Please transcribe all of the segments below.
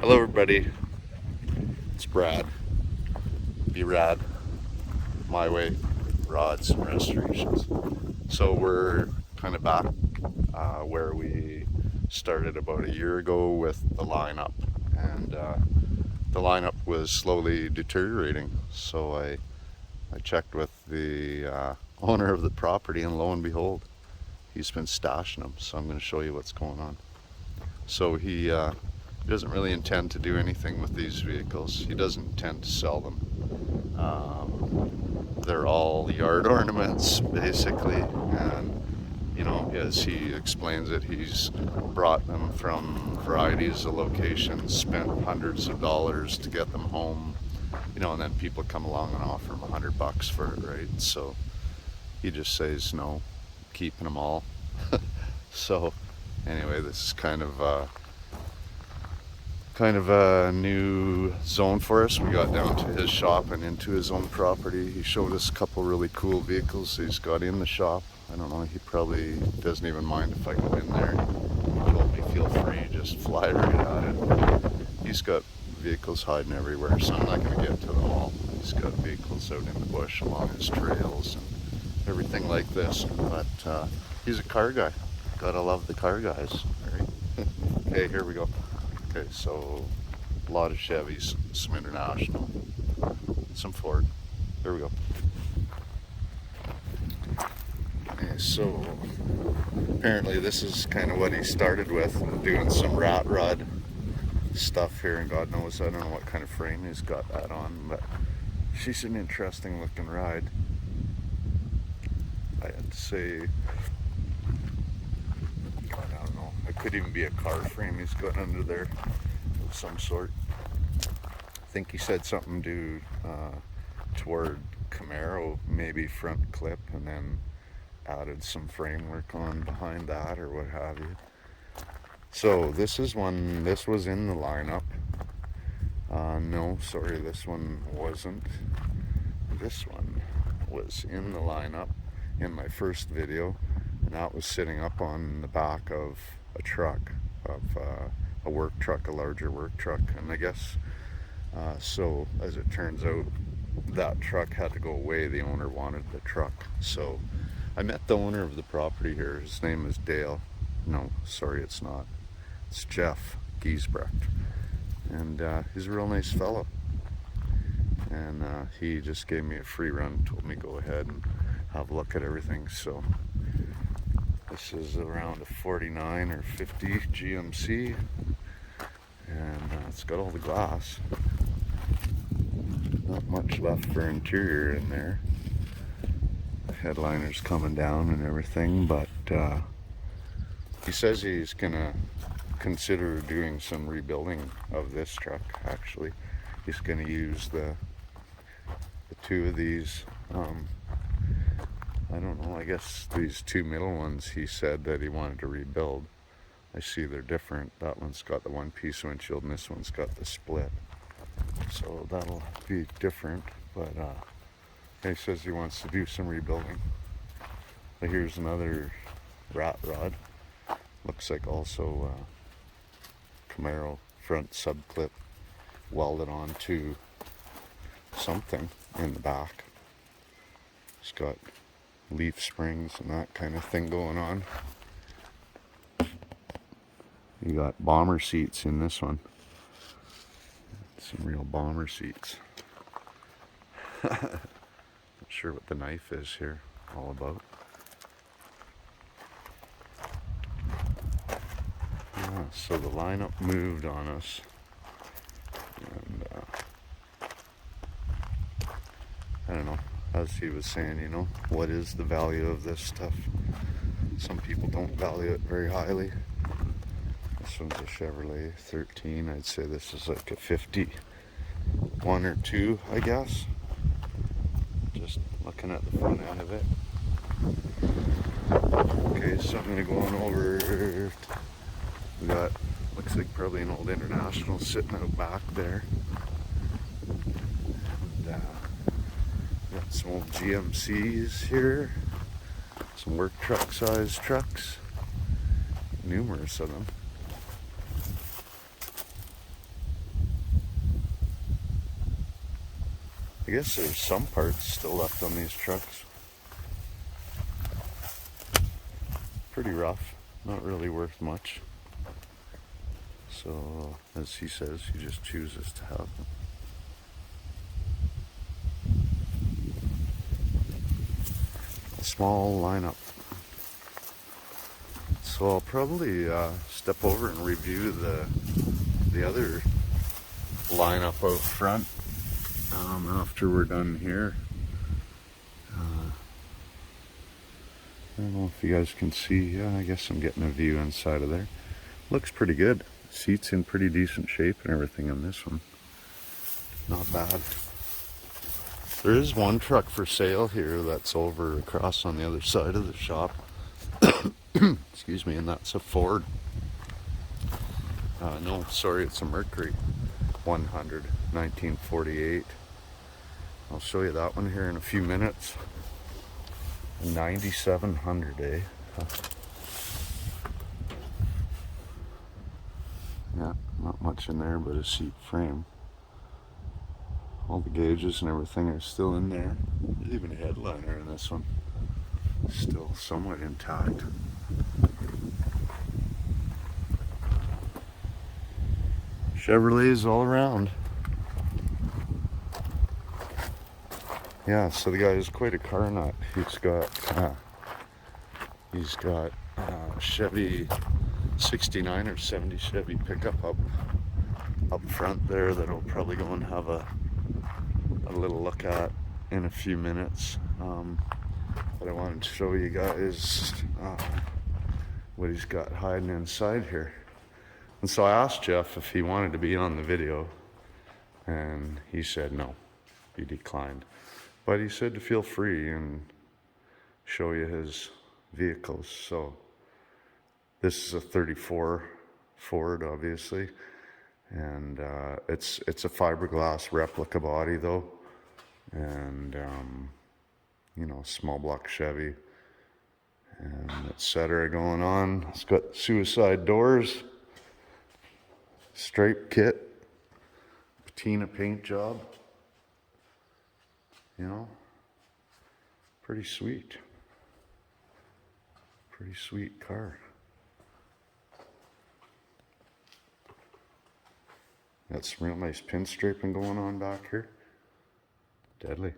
Hello everybody, it's Brad, B-Rad, My Way, Rods and Restorations. So we're kind of back where we started about a year ago with the lineup, and the lineup was slowly deteriorating. So I checked with the owner of the property, and lo and behold, he's been stashing them. So I'm going to show you what's going on. So he doesn't really intend to do anything with these vehicles. He doesn't intend to sell them. They're all yard ornaments, basically, and as he explains it, he's brought them from varieties of locations, spent hundreds of dollars to get them home, and then people come along and offer him $100 for it, right? So he just says no, keeping them all. So anyway, this is kind of a new zone for us. We got down to his shop and into his own property. He showed us a couple really cool vehicles he's got in the shop. I don't know, he probably doesn't even mind if I go in there. He told me feel free, just fly right at it. He's got vehicles hiding everywhere, so I'm not going to get to them all. He's got vehicles out in the bush along his trails and everything like this. But he's a car guy. Gotta love the car guys, right? Okay, here we go. Okay, so a lot of Chevys, some International, some Ford. Here we go. Okay, so apparently this is kind of what he started with, doing some rat rod stuff here, and God knows, I don't know what kind of frame he's got that on, but she's an interesting looking ride. I had to say, I don't know, it could even be a car frame he's got under there of some sort. I think he said something to toward Camaro, maybe front clip, and then added some framework on behind that or what have you. So this was in the lineup. No, sorry, this one wasn't. This one was in the lineup in my first video, and that was sitting up on the back of a truck, of a work truck, a larger work truck. And I guess, so as it turns out, that truck had to go away. The owner wanted the truck. So I met the owner of the property here. His name is Dale. No, sorry, it's not. It's Jeff Giesbrecht. And he's a real nice fellow. And he just gave me a free run, told me go ahead and have a look at everything. So this is around a 49 or 50 GMC, and it's got all the glass. Not much left for interior in there. Headliner's coming down and everything, but he says he's gonna consider doing some rebuilding of this truck. Actually, he's gonna use the two of these. I don't know, I guess these two middle ones he said that he wanted to rebuild. I see they're different. That one's got the one piece windshield and this one's got the split. So that'll be different, but he says he wants to do some rebuilding. But here's another rat rod. Looks like also Camaro front subclip welded onto something in the back. It's got leaf springs and that kind of thing going on. You got bomber seats in this one. Some real bomber seats. Not sure what the knife is here all about. Yeah, so the lineup moved on us, and I don't know, as he was saying, what is the value of this stuff? Some people don't value it very highly. This one's a Chevrolet 13. I'd say this is like a 51 or 2, I guess. Just looking at the front end of it. Okay, so I'm going to go on over. We got, looks like probably an old International sitting out back there. And, got some old GMCs here. Some work truck size trucks. Numerous of them. guess there's some parts still left on these trucks. Pretty rough, not really worth much. So, as he says, he just chooses to have them. A small lineup. So I'll probably step over and review the other lineup out front after we're done here. I don't know if you guys can see. Yeah, I guess I'm getting a view inside of there. Looks pretty good. Seat's in pretty decent shape and everything on this one. Not bad. There is one truck for sale here that's over across on the other side of the shop. Excuse me, and that's a Ford. No, sorry, it's a Mercury 100, 1948. I'll show you that one here in a few minutes. 9700, eh? Yeah, not much in there but a seat frame. All the gauges and everything are still in there. There's even a headliner in this one. Still somewhat intact. Chevrolets all around. Yeah, so the guy is quite a car nut. He's got Chevy 69 or 70 Chevy pickup up front there that I'll probably go and have a little look at in a few minutes. But I wanted to show you guys what he's got hiding inside here. And so I asked Jeff if he wanted to be on the video, and he said no, he declined. But he said to feel free and show you his vehicles. So this is a 34 Ford, obviously, and it's a fiberglass replica body though, and you know, small block Chevy, and etc. going on. It's got suicide doors, stripe kit, patina paint job. You know, pretty sweet. Pretty sweet car. Got some real nice pinstriping going on back here. Deadly.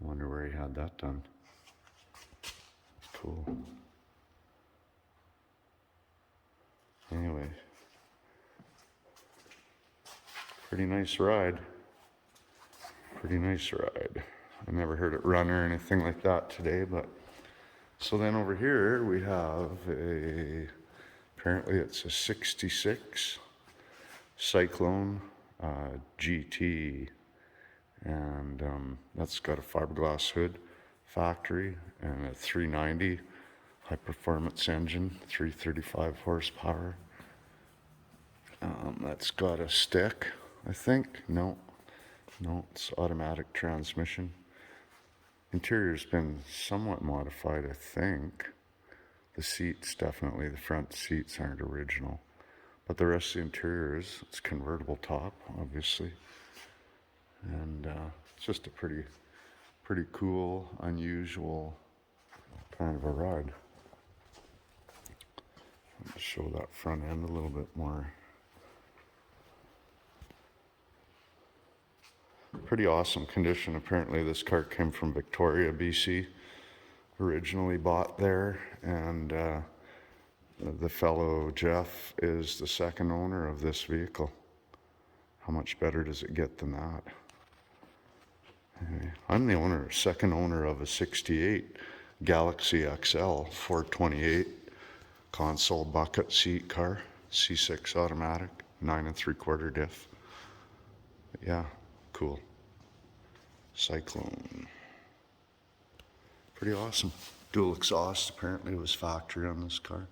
I wonder where he had that done. Cool. Anyway, pretty nice ride. Pretty nice ride. I never heard it run or anything like that today, but so then over here we have apparently it's a 66 Cyclone GT, and that's got a fiberglass hood, factory, and a 390 high performance engine, 335 horsepower. That's got a stick, I think. No, it's automatic transmission. Interior's been somewhat modified, I think. The seats, definitely, the front seats aren't original. But the rest of the interior it's convertible top, obviously. And it's just a pretty cool, unusual kind of a ride. Let me show that front end a little bit more. Pretty awesome condition. Apparently this car came from Victoria, BC, originally bought there, and the fellow Jeff is the second owner of this vehicle. How much better does it get than that? Anyway, I'm the second owner of a 68 Galaxy XL 428 console bucket seat car, C6 automatic, 9 3/4 diff. But yeah, cool. Cyclone. Pretty awesome. Dual exhaust apparently was factory on this car.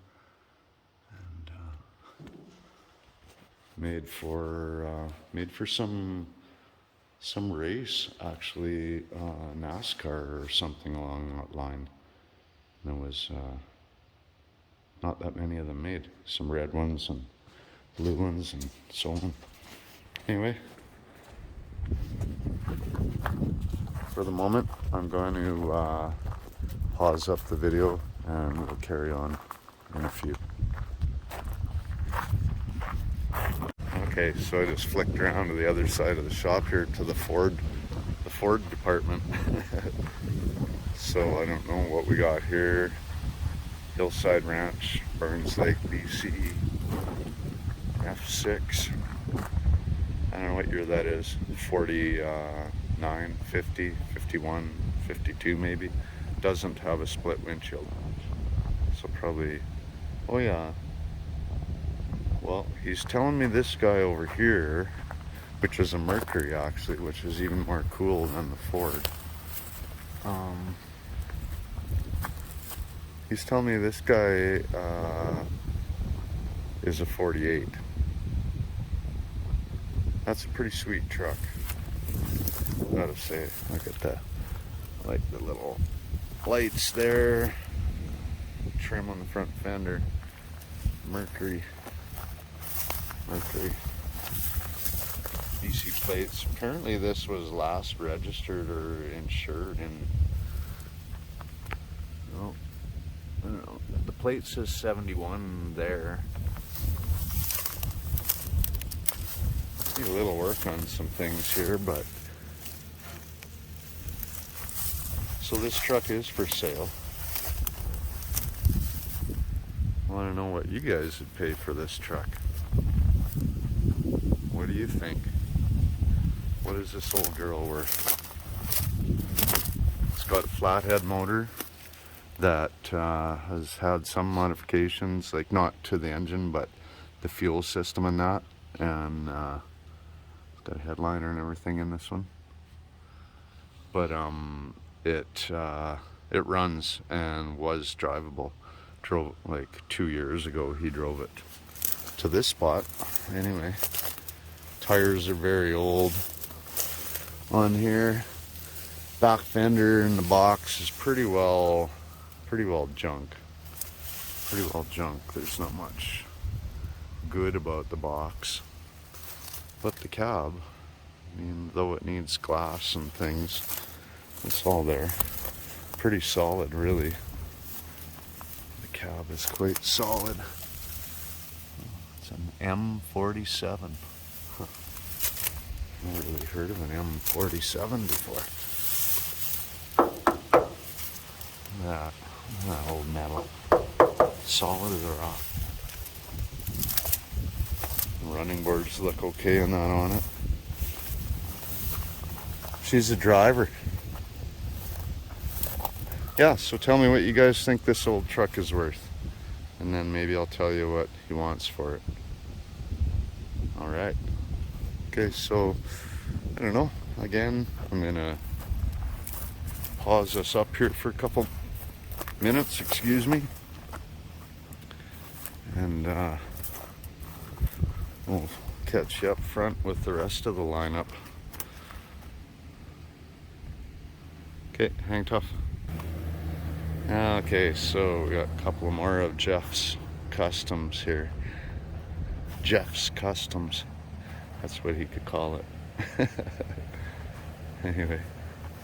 And made for some race, actually, NASCAR or something along that line. There was not that many of them made. Some red ones and blue ones and so on. Anyway, for the moment, I'm going to pause up the video and we'll carry on in a few. Okay, so I just flicked around to the other side of the shop here to the Ford department. So I don't know what we got here. Hillside Ranch, Burns Lake, BC, F6. I don't know what year that is. 49, 50, 51, 52 maybe. Doesn't have a split windshield. So probably, oh yeah. Well, he's telling me this guy over here, which is a Mercury actually, which is even more cool than the Ford. He's telling me this guy is a 48. That's a pretty sweet truck, gotta say. Look at that. Like the little lights there, trim on the front fender. Mercury. BC plates. Apparently this was last registered or insured in, oh, I don't know. The plate says 71 there. Need a little work on some things here, but so this truck is for sale. I want to know what you guys would pay for this truck. What do you think? What is this old girl worth? It's got a flathead motor that has had some modifications, like not to the engine, but the fuel system and that. And it's got a headliner and everything in this one. But it runs and was drivable. Drove like 2 years ago. He drove it to this spot. Anyway, tires are very old on here. Back fender in the box is pretty well junk. There's not much good about the box. But the cab, I mean, though it needs glass and things, it's all there. Pretty solid, really. The cab is quite solid. It's an M47. Huh. Never really heard of an M47 before. That old metal. Solid as a rock. Running boards look okay and that on it. She's a driver. Yeah, so tell me what you guys think this old truck is worth. And then maybe I'll tell you what he wants for it. Alright. Okay, so I don't know. Again, I'm gonna pause this up here for a couple minutes, excuse me. And we'll catch you up front with the rest of the lineup. Okay, hang tough. Okay, so we got a couple more of Jeff's Customs here. Jeff's Customs. That's what he could call it. Anyway,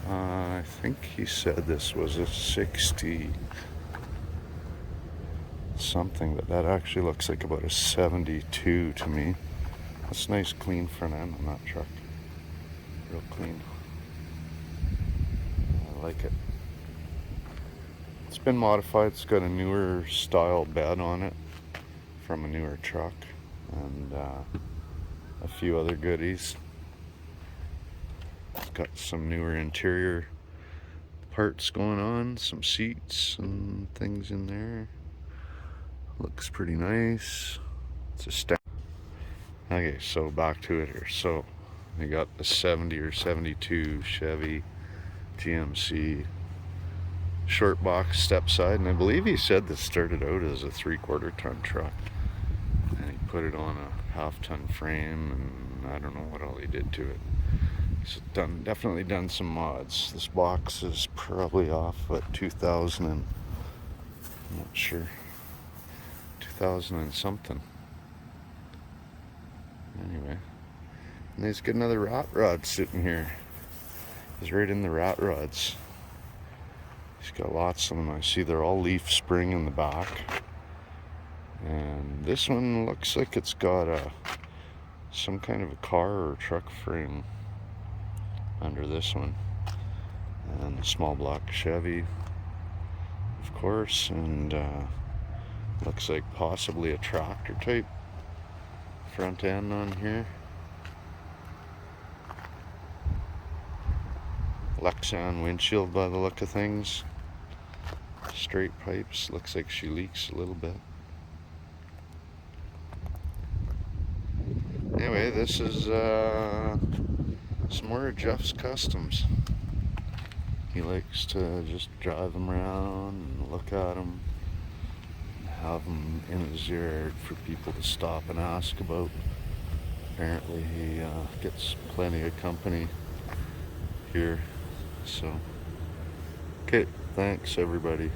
I think he said this was a 60 something, but that actually looks like about a 72 to me. That's nice clean front end on that truck. Real clean. I like it. It's been modified. It's got a newer style bed on it from a newer truck and a few other goodies. It's got some newer interior parts going on, some seats and things in there. Looks pretty nice. It's a stamp. Okay, so back to it here. So we got the 70 or 72 Chevy GMC short box step side, and I believe he said this started out as a 3/4 ton truck, and he put it on a 1/2 ton frame, and I don't know what all he did to it. He's definitely done some mods. This box is probably off at 2000 and I'm not sure, 2000 and something. Anyway, and he's got another hot rod sitting here. is right in the rat rods. He's got lots of them. I see they're all leaf spring in the back. And this one looks like it's got some kind of a car or truck frame under this one. And a small block Chevy, of course, and looks like possibly a tractor type front end on here. Lexan windshield by the look of things. Straight pipes, looks like she leaks a little bit. Anyway, this is some more of Jeff's customs. He likes to just drive them around and look at them, have them in his yard for people to stop and ask about. Apparently he gets plenty of company here. So, okay, thanks everybody.